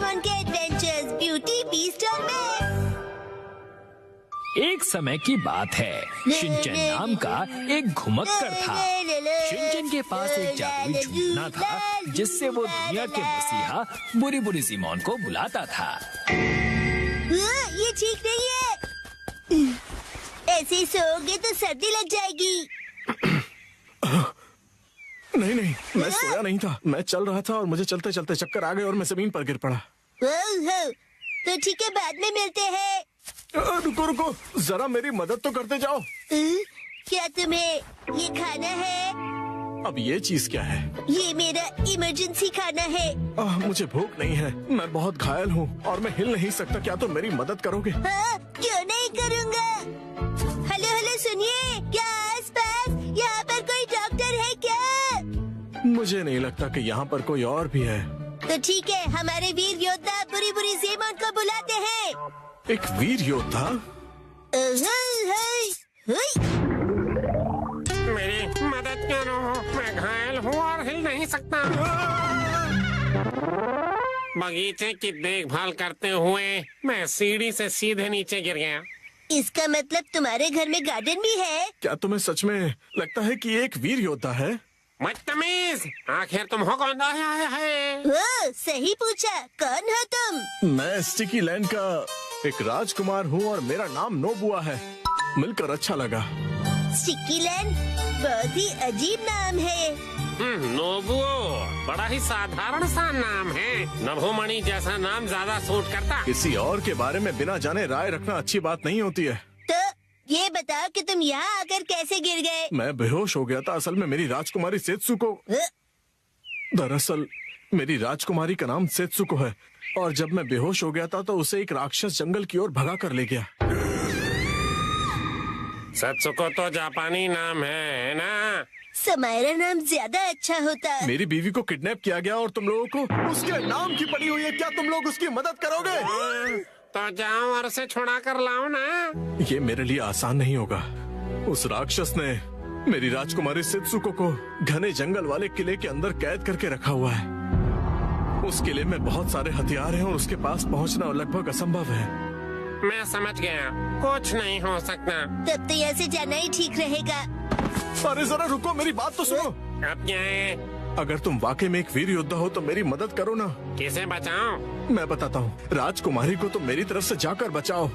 Doraemon के adventures beauty beast और मैं। एक समय की बात है, शिनचैन नाम का एक घुमक्कर था। शिनचैन के पास एक जादुई झूठना था जिससे वो दुनिया के मसीहा बुरी बुरी जिमोन को बुलाता था। ये ठीक नहीं है, ऐसे ही सोओगे तो सर्दी लग जाएगी। नहीं नहीं, मैं सोया नहीं था, मैं चल रहा था और मुझे चलते चलते चक्कर आ गए और मैं जमीन पर गिर पड़ा। तो ठीक है, बाद में मिलते हैं। रुको रुको, जरा मेरी मदद तो करते जाओ। क्या तुम्हें ये खाना है? अब ये चीज क्या है? ये मेरा इमरजेंसी खाना है। मुझे भूख नहीं है, मैं बहुत घायल हूँ और मैं हिल नहीं सकता। क्या तुम मेरी मदद करोगे? हाँ, क्यों नहीं करूँगा। हेलो हेलो, सुनिए, क्या आसपास यहाँ पर कोई डॉक्टर है क्या? मुझे नहीं लगता कि यहाँ पर कोई और भी है। तो ठीक है, हमारे वीर योद्धा बुरी बुरी जिमोन को बुलाते हैं। एक वीर योद्धा? मेरी मदद करो, मैं घायल हूँ और हिल नहीं सकता। बगीचे की देखभाल करते हुए मैं सीढ़ी से सीधे नीचे गिर गया। इसका मतलब तुम्हारे घर में गार्डन भी है? क्या तुम्हें सच में लगता है कि एक वीर योद्धा है? बदतमीज, आखिर तुम हो कौन? आया है? सही पूछा, कौन हो तुम? मैं स्टिकी लैंड का एक राजकुमार हूँ और मेरा नाम नोबुआ है। मिलकर अच्छा लगा। स्टिकी लैंड बहुत ही अजीब नाम है। नोबुओ बड़ा ही साधारण सा नाम है। नभोमणि जैसा नाम ज्यादा सूट करता। किसी और के बारे में बिना जाने राय रखना अच्छी बात नहीं होती है। तो ये बताओ कि तुम यहाँ आकर कैसे गिर गए? मैं बेहोश हो गया था। असल में मेरी राजकुमारी सेत्सुको, दरअसल मेरी राजकुमारी का नाम सेत्सुको है और जब मैं बेहोश हो गया था तो उसे एक राक्षस जंगल की ओर भगा कर ले गया। सेत्सुको तो जापानी नाम है ना? समायरा नाम ज्यादा अच्छा होता। मेरी बीवी को किडनैप किया गया और तुम लोगों को उसके नाम की पड़ी हुई है। क्या तुम लोग उसकी मदद करोगे? तो जाओ और उसे छुड़ा कर लाओ ना। ये मेरे लिए आसान नहीं होगा। उस राक्षस ने मेरी राजकुमारी सेत्सुको को घने जंगल वाले किले के अंदर कैद करके रखा हुआ है। उस किले में बहुत सारे हथियार हैं और उसके पास पहुंचना लगभग असंभव है। मैं समझ गया, कुछ नहीं हो सकता। तब तो यहाँ से जाना ही ठीक रहेगा। अरे जरा रुको, मेरी बात तो सुनो। अब क्या है? अगर तुम वाकई में एक वीर योद्धा हो तो मेरी मदद करो ना। किसे बचाओ? मैं बताता हूँ, राजकुमारी को तो मेरी तरफ से जाकर बचाओ।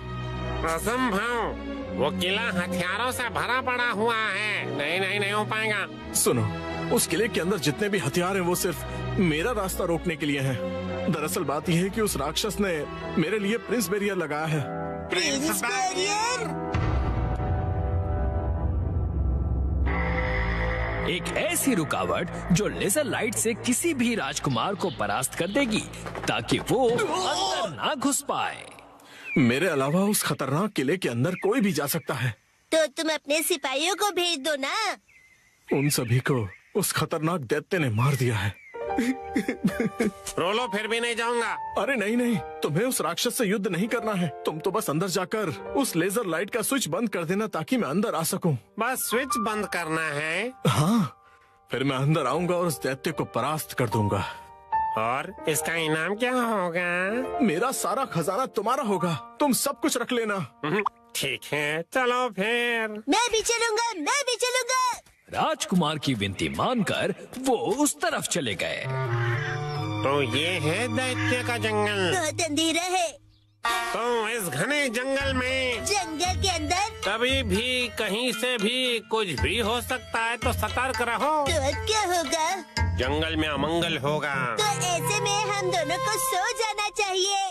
असंभव, वो किला हथियारों से भरा पड़ा हुआ है। नहीं नहीं नहीं हो पाएगा। सुनो, उस किले के अंदर जितने भी हथियार हैं वो सिर्फ मेरा रास्ता रोकने के लिए हैं। दरअसल बात यह है कि उस राक्षस ने मेरे लिए प्रिंस बैरियर लगाया है। Prince barrier? एक ऐसी रुकावट जो लेजर लाइट से किसी भी राजकुमार को परास्त कर देगी ताकि वो अंदर ना घुस पाए। मेरे अलावा उस खतरनाक किले के अंदर कोई भी जा सकता है। तो तुम अपने सिपाहियों को भेज दो ना। उन सभी को उस खतरनाक दैत्य ने मार दिया है। रोलो, फिर भी नहीं जाऊंगा। अरे नहीं नहीं, तुम्हें उस राक्षस से युद्ध नहीं करना है। तुम तो बस अंदर जाकर उस लेजर लाइट का स्विच बंद कर देना ताकि मैं अंदर आ सकूं। बस स्विच बंद करना है? हाँ, फिर मैं अंदर आऊंगा और उस दैत्य को परास्त कर दूंगा। और इसका इनाम क्या होगा? मेरा सारा खजाना तुम्हारा होगा, तुम सब कुछ रख लेना। ठीक है, चलो फिर। मैं भी चलूंगा, मैं भी चलूंगा। राजकुमार की विनती मानकर वो उस तरफ चले गए। तो ये है दैत्य का जंगल। बहुत अंधेरा है। तो इस घने जंगल में, जंगल के अंदर कभी भी कहीं से भी कुछ भी हो सकता है, तो सतर्क रहो। तो अब क्या होगा? जंगल में अमंगल होगा। तो ऐसे में हम दोनों को सो जाना चाहिए।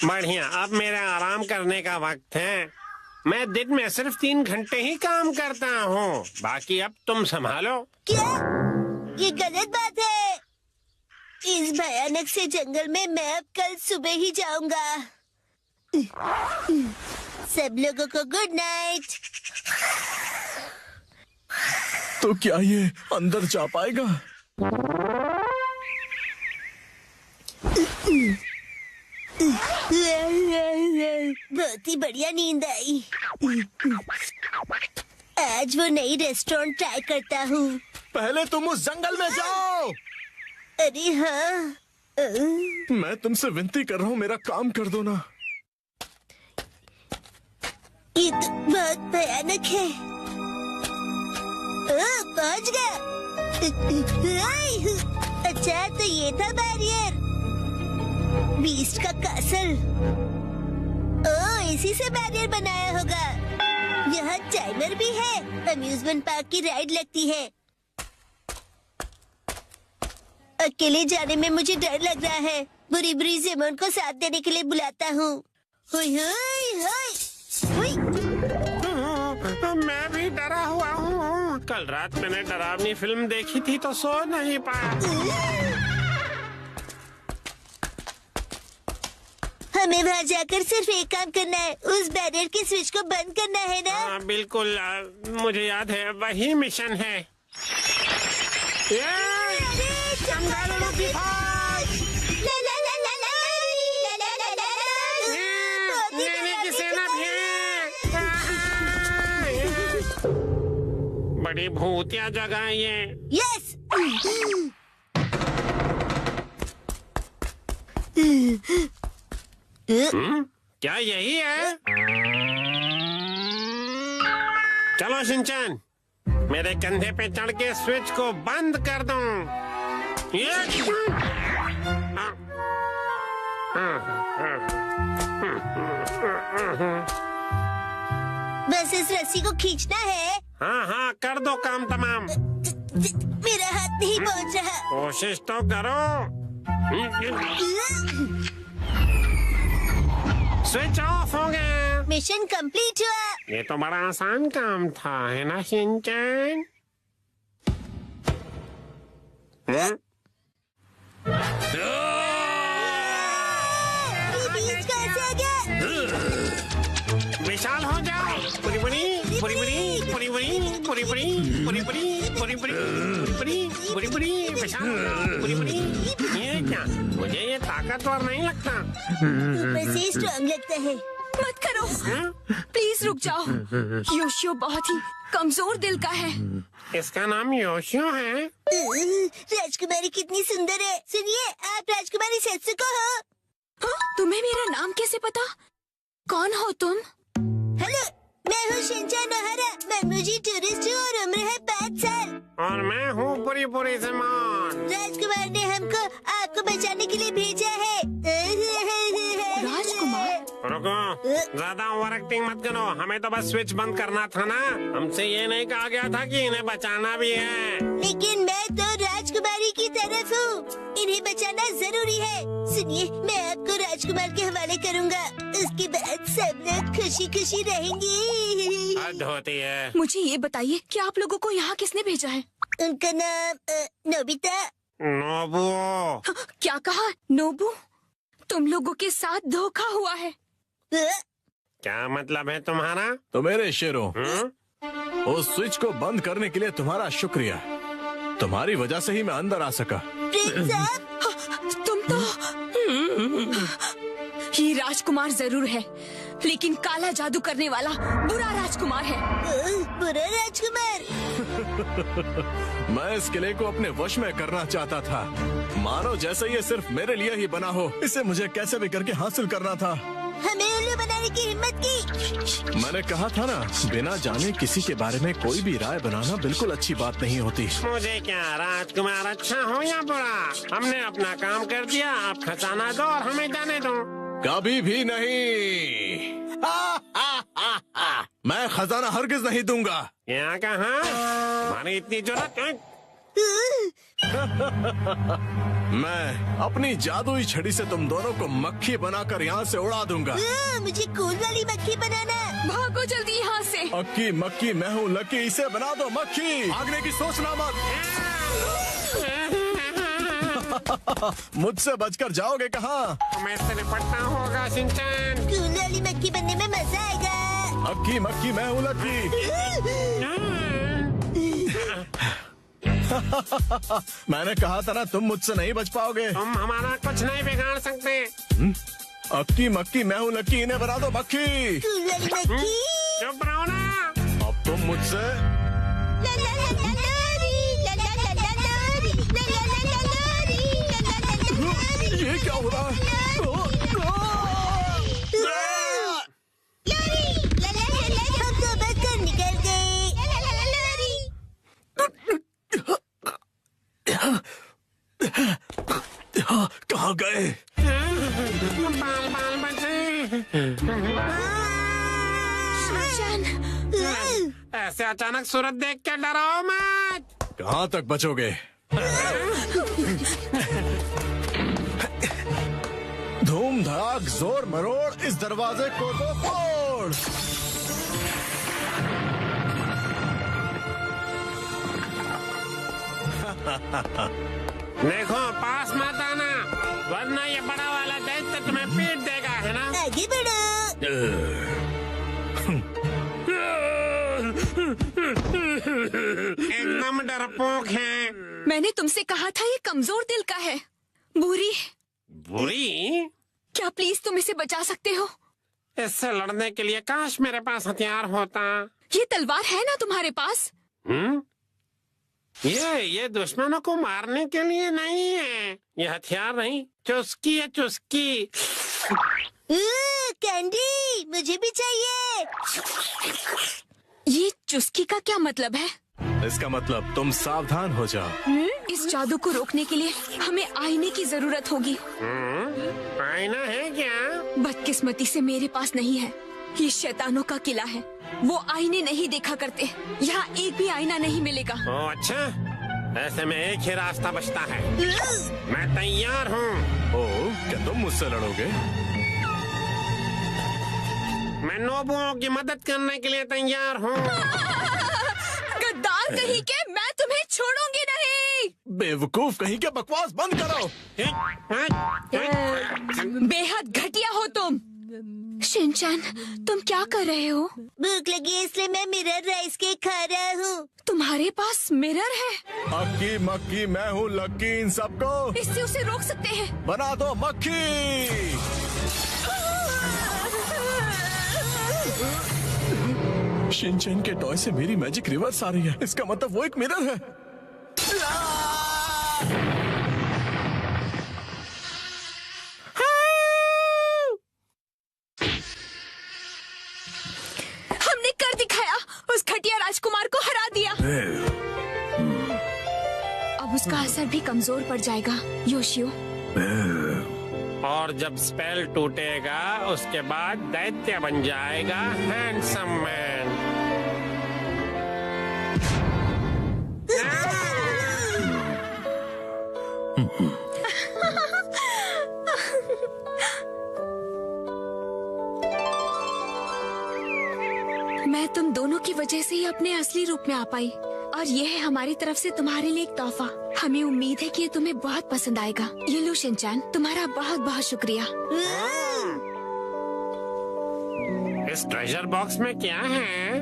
बढ़िया, अब मेरा आराम करने का वक्त है। मैं दिन में सिर्फ 3 घंटे ही काम करता हूँ, बाकी अब तुम संभालो। क्या? ये गलत बात है। इस भयानक से जंगल में मैं अब कल सुबह ही जाऊंगा। सब लोगों को गुड नाइट। तो क्या ये अंदर जा पाएगा? बहुत ही बढ़िया नींद आई। आज वो नई रेस्टोरेंट ट्राई करता हूँ। पहले तुम उस जंगल में जाओ। अरे हाँ, मैं तुमसे विनती कर रहा हूँ, मेरा काम कर दो ना। ये तो बहुत भयानक है। पहुंच गया। अच्छा, तो ये था बैरियर। बीस्ट का कासल। इसी से बैरियर बनाया होगा। यहाँ टाइमर भी है। अम्यूजमेंट पार्क की राइड लगती है। अकेले जाने में मुझे डर लग रहा है। बुरी बुरी जिमोन को साथ देने के लिए बुलाता हूँ। मैं भी डरा हुआ हूँ। कल रात मैंने डरावनी फिल्म देखी थी तो सो नहीं पाया। हमें वहाँ जाकर सिर्फ एक काम करना है, उस बैरियर के स्विच को बंद करना है ना? हाँ, बिल्कुल। मुझे याद है, वही मिशन है। बड़ी भूतिया जगह है ये। यस। क्या यही है? चलो शिनचैन, मेरे कंधे पे चढ़ के स्विच को बंद कर दो। बस इस रस्सी को खींचना है। हाँ हाँ, कर दो काम तमाम। मेरा हाथ नहीं पहुंच रहा। कोशिश तो करो। स्विच ऑफ हो गया। मिशन कंप्लीट हुआ। ये तो बड़ा आसान काम था, है ना शिनचैन? बीच कैसे आ गया? विशाल हो जाओ। पुरी पुरी पुरी पुरी पुरी पुरी पुरी पुरी पुरी पुरी पुरी पुरी पुरी पुरी विशाल पुरी पुरी। ये क्या, मुझे ये ताकतवर नहीं लगता। ऊपर से स्ट्रॉन्ग लगता है। मत करो, प्लीज रुक जाओ। योशियो बहुत ही कमजोर दिल का है। इसका नाम योशियो है। राजकुमारी कितनी सुंदर है। सुनिए, आप राजकुमारी सेत्सुको हो? हाँ? तुम्हें मेरा नाम कैसे पता? कौन हो तुम? हेलो, मैं हूँ शिनचैन ओहारा। मनमोजी टूरिस्ट हूँ और उम्र है 5 साल। और मैं हूँ पुरी पुरी जिमोन। राजकुमार ने हमको आपको बचाने के लिए भेजा है। राजकुमार? रुको, ज्यादा ओवर एक्टिंग मत करो। हमें तो बस स्विच बंद करना था ना। हमसे ये नहीं कहा गया था कि इन्हें बचाना भी है। लेकिन मैं तो राजकुमारी की तरफ हूँ। इन्हें बचाना जरूरी है। सुनिए, मैं आपको राजकुमार के हवाले करूँगा। उसके बाद सब लोग खुशी खुशी रहेंगे। हद होती है। मुझे ये बताइए कि आप लोगों को यहाँ किसने भेजा है? उनका नाम नोबिता। नोबुओ। क्या कहा? नोबू? तुम लोगों के साथ धोखा हुआ है। क्या मतलब है तुम्हारा? तो मेरे शेरों, उस स्विच को बंद करने के लिए तुम्हारा शुक्रिया। तुम्हारी वजह से ही मैं अंदर आ सका। प्रिंस साहब, तुम तो ये राजकुमार जरूर है, लेकिन काला जादू करने वाला बुरा राजकुमार है। बुरा राजकुमार? मैं इस किले को अपने वश में करना चाहता था। मानो जैसे ये सिर्फ मेरे लिए ही बना हो। इसे मुझे कैसे भी करके हासिल करना था। हमें उल्लू बनाने की हिम्मत की। मैंने कहा था ना, बिना जाने किसी के बारे में कोई भी राय बनाना बिल्कुल अच्छी बात नहीं होती। मुझे क्या, राजकुमार अच्छा हो या बुरा, हमने अपना काम कर दिया। आप खजाना दो और हमें जाने दो। कभी भी नहीं। मैं खजाना हरगिज नहीं दूंगा। क्या कहा? हमारी इतनी जरूरत? मैं अपनी जादुई छड़ी से तुम दोनों को मक्खी बनाकर यहाँ से उड़ा दूंगा। मुझे कूल वाली मक्खी बनाना। भागो जल्दी यहाँ से। अक्की मक्की मैं हूँ लकी, इसे बना दो मक्खी। भागने की सोचना मत। मुझसे बचकर जाओगे कहाँ? हमें इससे निपटना होगा शिनचैन। कूल वाली मक्खी बनने में मजा आएगा। अक्की मक्की मैं हूँ लकी। मैंने कहा था ना, तुम मुझसे नहीं बच पाओगे। तुम हमारा कुछ नहीं बिगाड़ सकते। अक्की मक्की मैं हूँ लकी, इन्हें बना दो मक्खी। कूल वाली मक्खी। चुप रहो ना। अब तुम मुझसे क्या हो रहा है? हम तो बचकर निकल गए। कहाँ गए? बाल बाल बचे। शिनचैन, ऐसे अचानक सूरत देख के डरो मत। कहाँ तक बचोगे? धूम धड़ाक जोर मरोड़, इस दरवाजे को तो तोड़। देखो पास मत आना, वरना ये बड़ा वाला दैत्य तुम्हें पीट देगा, है ना? आगे बढ़ो। एकदम डरपोक है। मैंने तुमसे कहा था ये कमजोर दिल का है। बुरी, बुरी? क्या प्लीज तुम इसे बचा सकते हो? इससे लड़ने के लिए काश मेरे पास हथियार होता। ये तलवार है ना तुम्हारे पास? ये दुश्मनों को मारने के लिए नहीं है। ये हथियार नहीं, चुस्की है, चुस्की। कैंडी, मुझे भी चाहिए। ये चुस्की का क्या मतलब है? इसका मतलब तुम सावधान हो जाओ। इस जादू को रोकने के लिए हमें आईने की जरूरत होगी। आईना है क्या? बदकिस्मती से मेरे पास नहीं है। ये शैतानों का किला है, वो आईने नहीं देखा करते। यहाँ एक भी आईना नहीं मिलेगा। ओ अच्छा, ऐसे में एक ही रास्ता बचता है। मैं तैयार हूँ। ओ, क्या तुम मुझसे लड़ोगे? मैं नोबुओं की मदद करने के लिए तैयार हूँ। गद्दार कहीं के, मैं तुम्हें छोड़ूंगी नहीं। बेवकूफ कहीं के, बकवास बंद करो। बेहद घटिया हो तुम। शिनचैन, तुम क्या कर रहे हो? भूख लगी है इसलिए मैं मिरर राइस केक खा रहा हूँ। तुम्हारे पास मिरर है? अक्की मक्की मैं हूँ लक्की इन सबको। इससे उसे रोक सकते हैं। बना दो मक्खी। शिनचैन के टॉय से मेरी मैजिक रिवर्स आ रही है। इसका मतलब वो एक मिरर है। हमने कर दिखाया, उस घटिया राजकुमार को हरा दिया। अब उसका असर भी कमजोर पड़ जाएगा, योशियो। और जब स्पेल टूटेगा उसके बाद दैत्य बन जाएगा हैंडसम मैन। मैं तुम दोनों की वजह से ही अपने असली रूप में आ पाई, और ये है हमारी तरफ से तुम्हारे लिए एक तोहफा। हमें उम्मीद है कि ये तुम्हें बहुत पसंद आएगा। ये लो शिनचैन, तुम्हारा बहुत बहुत शुक्रिया। इस ट्रेजर बॉक्स में क्या है?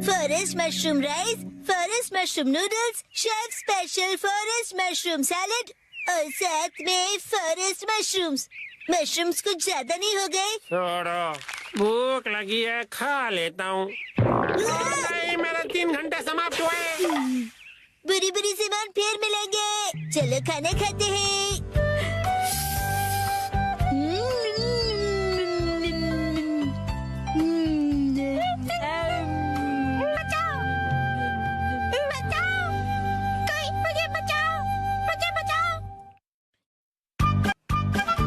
Forest mushroom rice, forest mushroom noodles, chef special forest mushroom salad और साथ में फॉरेस्ट मशरूम्स। मशरूम्स कुछ ज्यादा नहीं हो गए? छोड़ो, भूख लगी है, खा लेता हूँ। मेरे 3 घंटे समाप्त हुए। बुरी बुरी सामान फिर मिलेंगे। चलो खाना खाते हैं।